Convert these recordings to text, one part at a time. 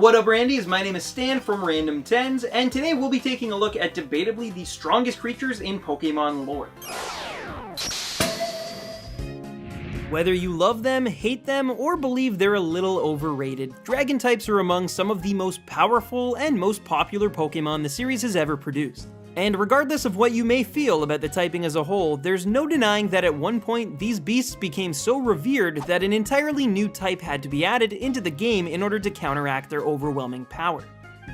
What up, Randies? My name is Stan from Random Tens, and today we'll be taking a look at debatably the strongest creatures in Pokemon lore. Whether you love them, hate them, or believe they're a little overrated, dragon types are among some of the most powerful and most popular Pokemon the series has ever produced. And regardless of what you may feel about the typing as a whole, there's no denying that at one point these beasts became so revered that an entirely new type had to be added into the game in order to counteract their overwhelming power.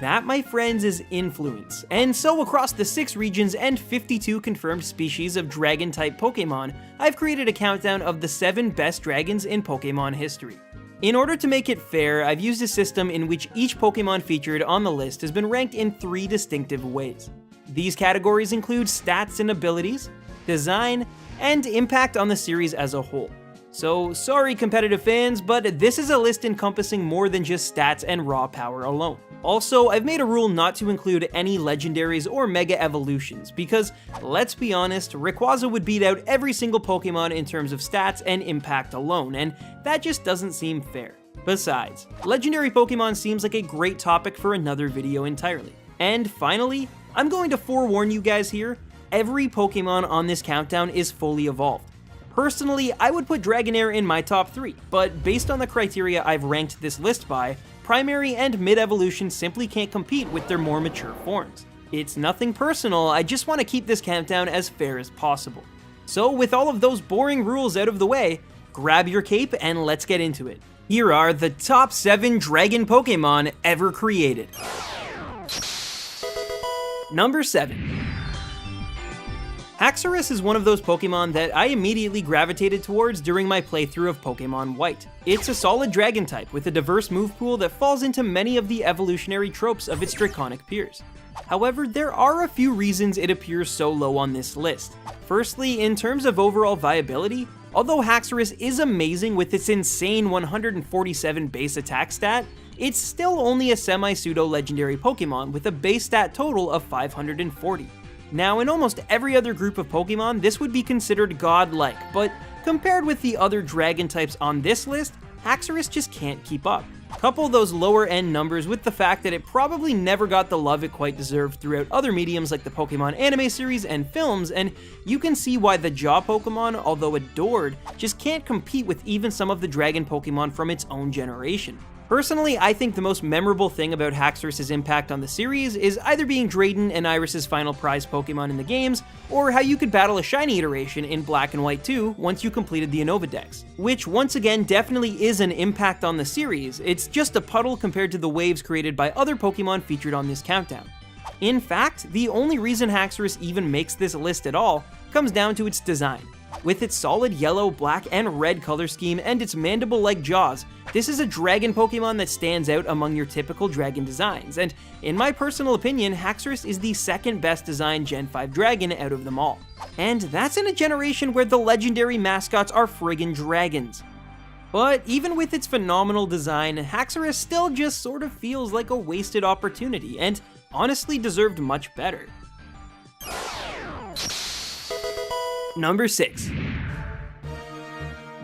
That, my friends, is influence. And so across the 6 regions and 52 confirmed species of dragon-type Pokemon, I've created a countdown of the 7 best dragons in Pokemon history. In order to make it fair, I've used a system in which each Pokemon featured on the list has been ranked in 3 distinctive ways. These categories include stats and abilities, design, and impact on the series as a whole. So sorry competitive fans, but this is a list encompassing more than just stats and raw power alone. Also, I've made a rule not to include any legendaries or mega evolutions, because, let's be honest, Rayquaza would beat out every single Pokemon in terms of stats and impact alone, and that just doesn't seem fair. Besides, legendary Pokemon seems like a great topic for another video entirely. And finally, I'm going to forewarn you guys here, every Pokemon on this countdown is fully evolved. Personally, I would put Dragonair in my top 3, but based on the criteria I've ranked this list by, primary and mid-evolution simply can't compete with their more mature forms. It's nothing personal, I just want to keep this countdown as fair as possible. So with all of those boring rules out of the way, grab your cape and let's get into it. Here are the top 7 dragon Pokemon ever created. Number 7. Haxorus is one of those Pokemon that I immediately gravitated towards during my playthrough of Pokemon White. It's a solid dragon type with a diverse move pool that falls into many of the evolutionary tropes of its draconic peers. However, there are a few reasons it appears so low on this list. Firstly, in terms of overall viability, although Haxorus is amazing with its insane 147 base attack stat, it's still only a semi-pseudo-legendary Pokemon with a base stat total of 540. Now, in almost every other group of Pokemon, this would be considered godlike, but compared with the other dragon types on this list, Haxorus just can't keep up. Couple those lower end numbers with the fact that it probably never got the love it quite deserved throughout other mediums like the Pokemon anime series and films, and you can see why the Jaw Pokemon, although adored, just can't compete with even some of the dragon Pokemon from its own generation. Personally, I think the most memorable thing about Haxorus' impact on the series is either being Drayden and Iris' final prize Pokemon in the games, or how you could battle a shiny iteration in Black and White 2 once you completed the Unova Dex, which once again definitely is an impact on the series. It's just a puddle compared to the waves created by other Pokemon featured on this countdown. In fact, the only reason Haxorus even makes this list at all comes down to its design. With its solid yellow, black, and red color scheme and its mandible-like jaws, this is a dragon Pokemon that stands out among your typical dragon designs, and in my personal opinion, Haxorus is the second best designed Gen 5 dragon out of them all. And that's in a generation where the legendary mascots are friggin' dragons. But even with its phenomenal design, Haxorus still just sort of feels like a wasted opportunity, and honestly deserved much better. Number 6.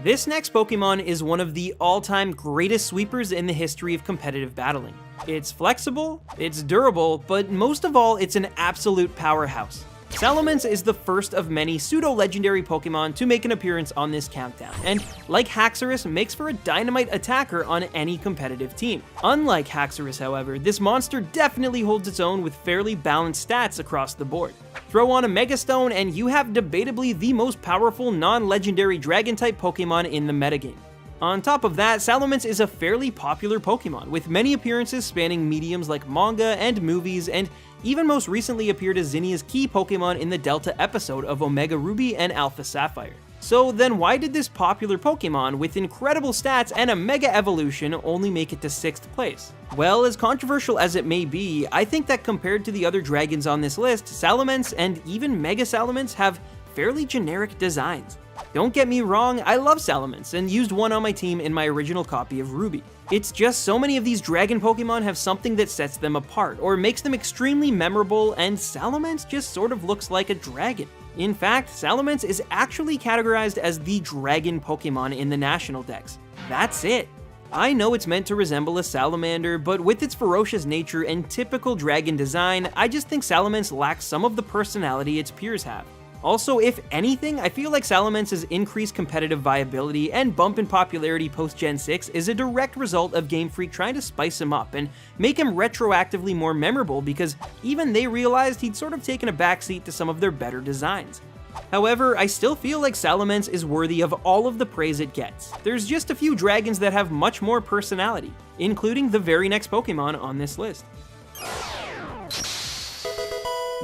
This next Pokemon is one of the all-time greatest sweepers in the history of competitive battling. It's flexible, it's durable, but most of all, it's an absolute powerhouse. Salamence is the first of many pseudo-legendary Pokemon to make an appearance on this countdown, and like Haxorus, makes for a dynamite attacker on any competitive team. Unlike Haxorus, however, this monster definitely holds its own with fairly balanced stats across the board. Throw on a Mega Stone and you have debatably the most powerful non-legendary dragon-type Pokemon in the metagame. On top of that, Salamence is a fairly popular Pokemon, with many appearances spanning mediums like manga and movies, and even most recently appeared as Zinnia's key Pokemon in the Delta episode of Omega Ruby and Alpha Sapphire. So then why did this popular Pokemon with incredible stats and a Mega Evolution only make it to 6th place? Well, as controversial as it may be, I think that compared to the other dragons on this list, Salamence and even Mega Salamence have fairly generic designs. Don't get me wrong, I love Salamence and used one on my team in my original copy of Ruby. It's just so many of these dragon Pokemon have something that sets them apart or makes them extremely memorable, and Salamence just sort of looks like a dragon. In fact, Salamence is actually categorized as the dragon Pokemon in the National Dex. That's it. I know it's meant to resemble a salamander, but with its ferocious nature and typical dragon design, I just think Salamence lacks some of the personality its peers have. Also, if anything, I feel like Salamence's increased competitive viability and bump in popularity post-Gen 6 is a direct result of Game Freak trying to spice him up and make him retroactively more memorable, because even they realized he'd sort of taken a backseat to some of their better designs. However, I still feel like Salamence is worthy of all of the praise it gets. There's just a few dragons that have much more personality, including the very next Pokemon on this list.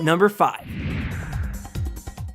Number 5.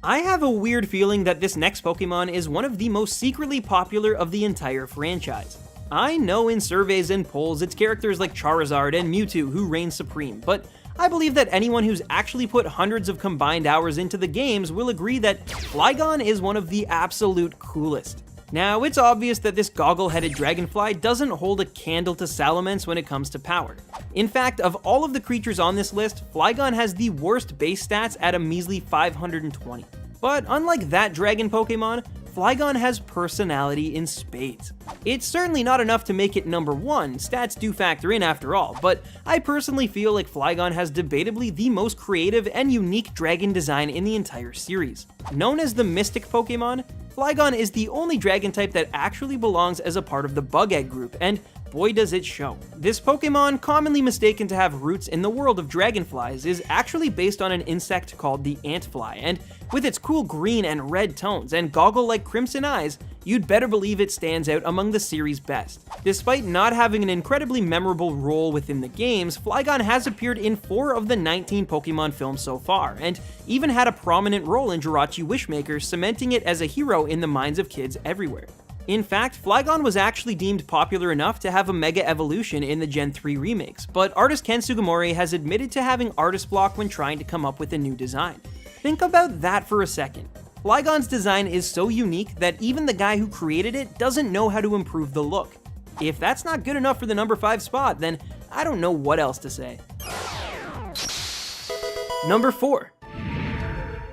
I have a weird feeling that this next Pokemon is one of the most secretly popular of the entire franchise. I know in surveys and polls it's characters like Charizard and Mewtwo who reign supreme, but I believe that anyone who's actually put hundreds of combined hours into the games will agree that Flygon is one of the absolute coolest. Now, it's obvious that this goggle-headed dragonfly doesn't hold a candle to Salamence when it comes to power. In fact, of all of the creatures on this list, Flygon has the worst base stats at a measly 520. But unlike that dragon Pokemon, Flygon has personality in spades. It's certainly not enough to make it number 1, stats do factor in after all, but I personally feel like Flygon has debatably the most creative and unique dragon design in the entire series. Known as the Mystic Pokemon, Flygon is the only dragon type that actually belongs as a part of the Bug Egg group, and boy does it show. This Pokemon, commonly mistaken to have roots in the world of dragonflies, is actually based on an insect called the antfly, and with its cool green and red tones and goggle-like crimson eyes, you'd better believe it stands out among the series' best. Despite not having an incredibly memorable role within the games, Flygon has appeared in 4 of the 19 Pokemon films so far, and even had a prominent role in Jirachi Wishmaker, cementing it as a hero in the minds of kids everywhere. In fact, Flygon was actually deemed popular enough to have a Mega Evolution in the Gen 3 remakes, but artist Ken Sugimori has admitted to having artist block when trying to come up with a new design. Think about that for a second. Flygon's design is so unique that even the guy who created it doesn't know how to improve the look. If that's not good enough for the number 5 spot, then I don't know what else to say. Number 4.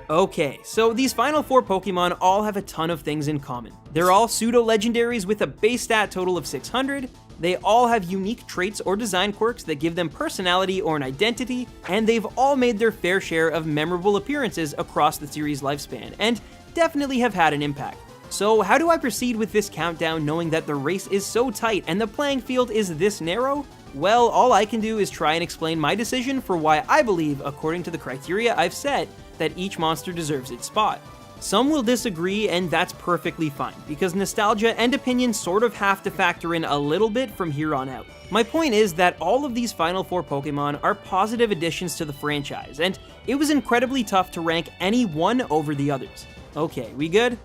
Okay, so these final 4 Pokemon all have a ton of things in common. They're all pseudo-legendaries with a base stat total of 600, they all have unique traits or design quirks that give them personality or an identity, and they've all made their fair share of memorable appearances across the series' lifespan, and definitely have had an impact. So how do I proceed with this countdown knowing that the race is so tight and the playing field is this narrow? Well, all I can do is try and explain my decision for why I believe, according to the criteria I've set, that each monster deserves its spot. Some will disagree, and that's perfectly fine, because nostalgia and opinion sort of have to factor in a little bit from here on out. My point is that all of these final 4 Pokemon are positive additions to the franchise, and it was incredibly tough to rank any one over the others. Okay, we good?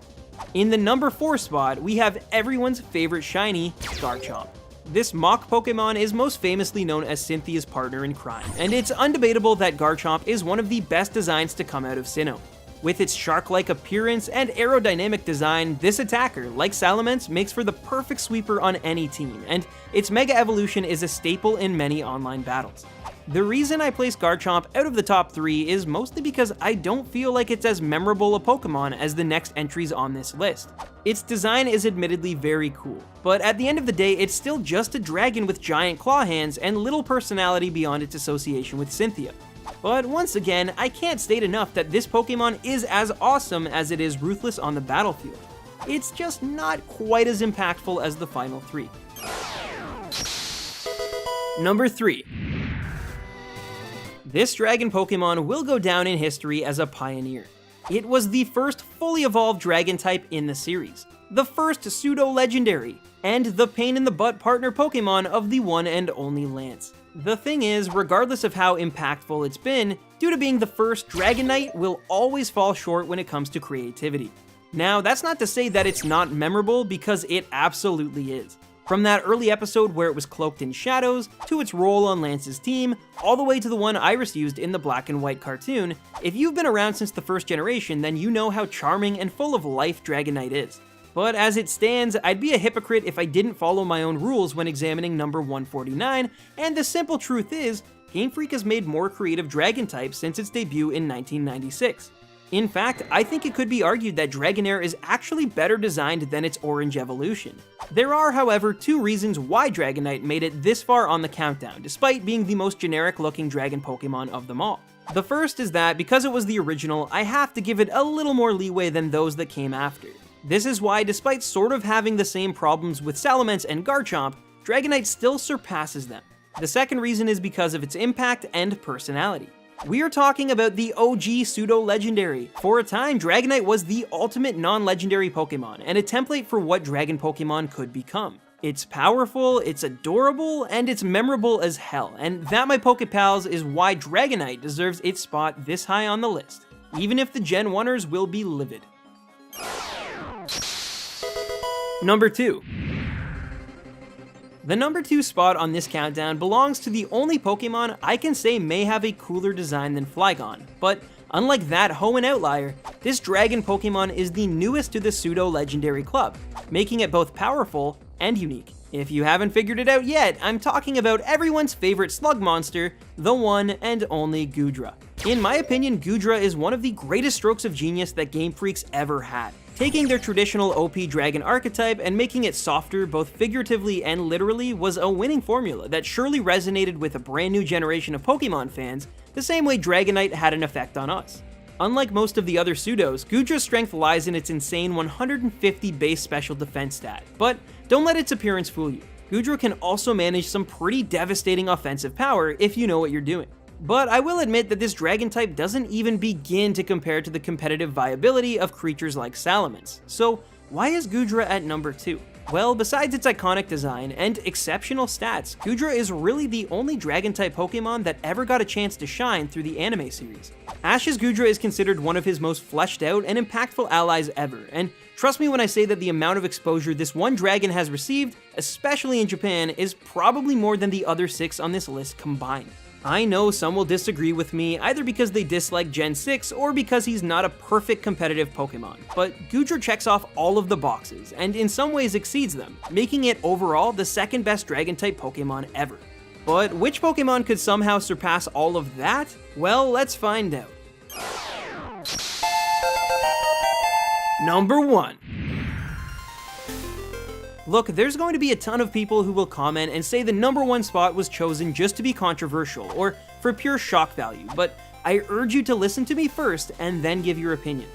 In the number 4 spot, we have everyone's favorite shiny, Garchomp. This mock Pokemon is most famously known as Cynthia's partner in crime, and it's undebatable that Garchomp is one of the best designs to come out of Sinnoh. With its shark-like appearance and aerodynamic design, this attacker, like Salamence, makes for the perfect sweeper on any team, and its Mega Evolution is a staple in many online battles. The reason I place Garchomp out of the top 3 is mostly because I don't feel like it's as memorable a Pokemon as the next entries on this list. Its design is admittedly very cool, but at the end of the day, it's still just a dragon with giant claw hands and little personality beyond its association with Cynthia. But once again, I can't state enough that this Pokemon is as awesome as it is ruthless on the battlefield. It's just not quite as impactful as the final 3. Number 3. This dragon Pokemon will go down in history as a pioneer. It was the first fully evolved dragon type in the series, the first pseudo-legendary, and the pain-in-the-butt partner Pokemon of the one and only Lance. The thing is, regardless of how impactful it's been, due to being the first, Dragonite will always fall short when it comes to creativity. Now, that's not to say that it's not memorable, because it absolutely is. From that early episode where it was cloaked in shadows, to its role on Lance's team, all the way to the one Iris used in the black and white cartoon, if you've been around since the first generation, then you know how charming and full of life Dragonite is. But as it stands, I'd be a hypocrite if I didn't follow my own rules when examining number 149, and the simple truth is, Game Freak has made more creative dragon types since its debut in 1996. In fact, I think it could be argued that Dragonair is actually better designed than its orange evolution. There are, however, two reasons why Dragonite made it this far on the countdown, despite being the most generic looking dragon Pokemon of them all. The first is that, because it was the original, I have to give it a little more leeway than those that came after. This is why, despite sort of having the same problems with Salamence and Garchomp, Dragonite still surpasses them. The second reason is because of its impact and personality. We are talking about the OG pseudo-legendary. For a time, Dragonite was the ultimate non-legendary Pokemon, and a template for what dragon Pokemon could become. It's powerful, it's adorable, and it's memorable as hell, and that, my Pokepals, is why Dragonite deserves its spot this high on the list, even if the Gen 1ers will be livid. Number 2. The number 2 spot on this countdown belongs to the only Pokemon I can say may have a cooler design than Flygon, but unlike that Hoenn outlier, this dragon Pokemon is the newest to the pseudo-legendary club, making it both powerful and unique. If you haven't figured it out yet, I'm talking about everyone's favorite slug monster, the one and only Goodra. In my opinion, Goodra is one of the greatest strokes of genius that Game Freak's ever had. Taking their traditional OP dragon archetype and making it softer both figuratively and literally was a winning formula that surely resonated with a brand new generation of Pokemon fans, the same way Dragonite had an effect on us. Unlike most of the other pseudos, Goodra's strength lies in its insane 150 base special defense stat, but don't let its appearance fool you. Goodra can also manage some pretty devastating offensive power if you know what you're doing. But I will admit that this dragon type doesn't even begin to compare to the competitive viability of creatures like Salamence. So why is Goodra at number 2? Well, besides its iconic design and exceptional stats, Goodra is really the only dragon-type Pokemon that ever got a chance to shine through the anime series. Ash's Goodra is considered one of his most fleshed out and impactful allies ever, and trust me when I say that the amount of exposure this one dragon has received, especially in Japan, is probably more than the other 6 on this list combined. I know some will disagree with me, either because they dislike Gen 6 or because he's not a perfect competitive Pokemon, but Goodra checks off all of the boxes, and in some ways exceeds them, making it overall the second best Dragon-type Pokemon ever. But which Pokemon could somehow surpass all of that? Well, let's find out. Number 1. Look, there's going to be a ton of people who will comment and say the number 1 spot was chosen just to be controversial or for pure shock value, but I urge you to listen to me first and then give your opinion.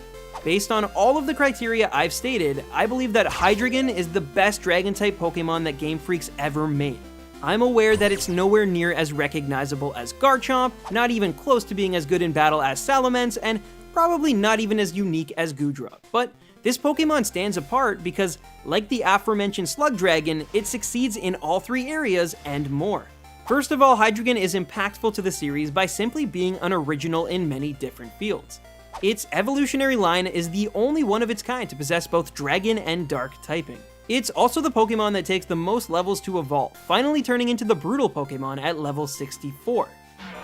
Based on all of the criteria I've stated, I believe that Hydreigon is the best dragon-type Pokemon that Game Freak's ever made. I'm aware that it's nowhere near as recognizable as Garchomp, not even close to being as good in battle as Salamence, and probably not even as unique as Goodra, but this Pokemon stands apart because, like the aforementioned Slug Dragon, it succeeds in all 3 areas and more. First of all, Hydreigon is impactful to the series by simply being an original in many different fields. Its evolutionary line is the only one of its kind to possess both Dragon and Dark typing. It's also the Pokemon that takes the most levels to evolve, finally turning into the Brutal Pokemon at level 64.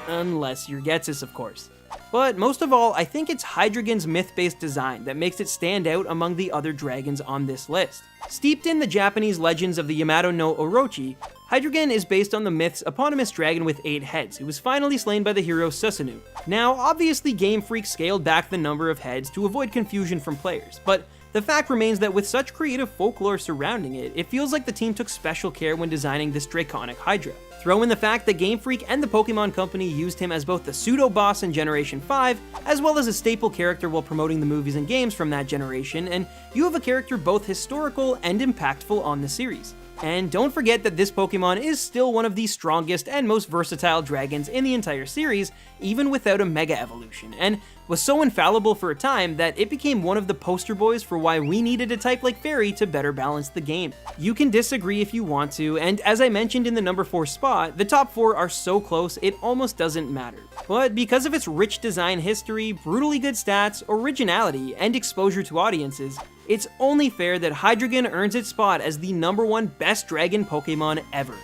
Unless you're Getsis, of course. But most of all, I think it's Hydreigon's myth-based design that makes it stand out among the other dragons on this list. Steeped in the Japanese legends of the Yamato no Orochi, Hydreigon is based on the myth's eponymous dragon with 8 heads, who was finally slain by the hero Susanoo. Now, obviously Game Freak scaled back the number of heads to avoid confusion from players, but the fact remains that with such creative folklore surrounding it, it feels like the team took special care when designing this draconic Hydra. Throw in the fact that Game Freak and the Pokemon Company used him as both the pseudo-boss in Generation 5, as well as a staple character while promoting the movies and games from that generation, and you have a character both historical and impactful on the series. And don't forget that this Pokemon is still one of the strongest and most versatile dragons in the entire series, even without a Mega Evolution, and was so infallible for a time that it became one of the poster boys for why we needed a type like Fairy to better balance the game. You can disagree if you want to, and as I mentioned in the number 4 spot, the top 4 are so close it almost doesn't matter. But because of its rich design history, brutally good stats, originality, and exposure to audiences, it's only fair that Hydreigon earns its spot as the number 1 best dragon Pokemon ever.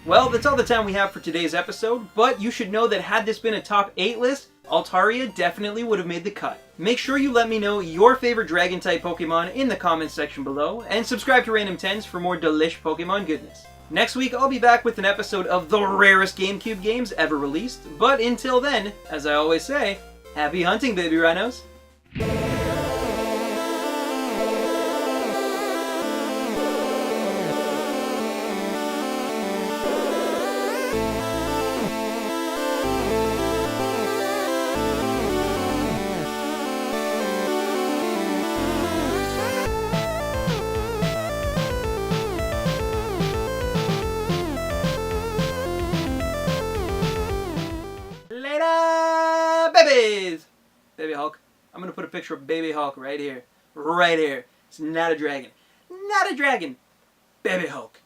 Well, that's all the time we have for today's episode, but you should know that had this been a top 8 list, Altaria definitely would have made the cut. Make sure you let me know your favorite dragon-type Pokemon in the comments section below, and subscribe to Random 10s for more delish Pokemon goodness. Next week, I'll be back with an episode of the rarest GameCube games ever released. But until then, as I always say, happy hunting, baby rhinos! Later, babies! Baby Hulk. I'm gonna put a picture of Baby Hulk right here. Right here. It's not a dragon. Not a dragon. Baby Hulk.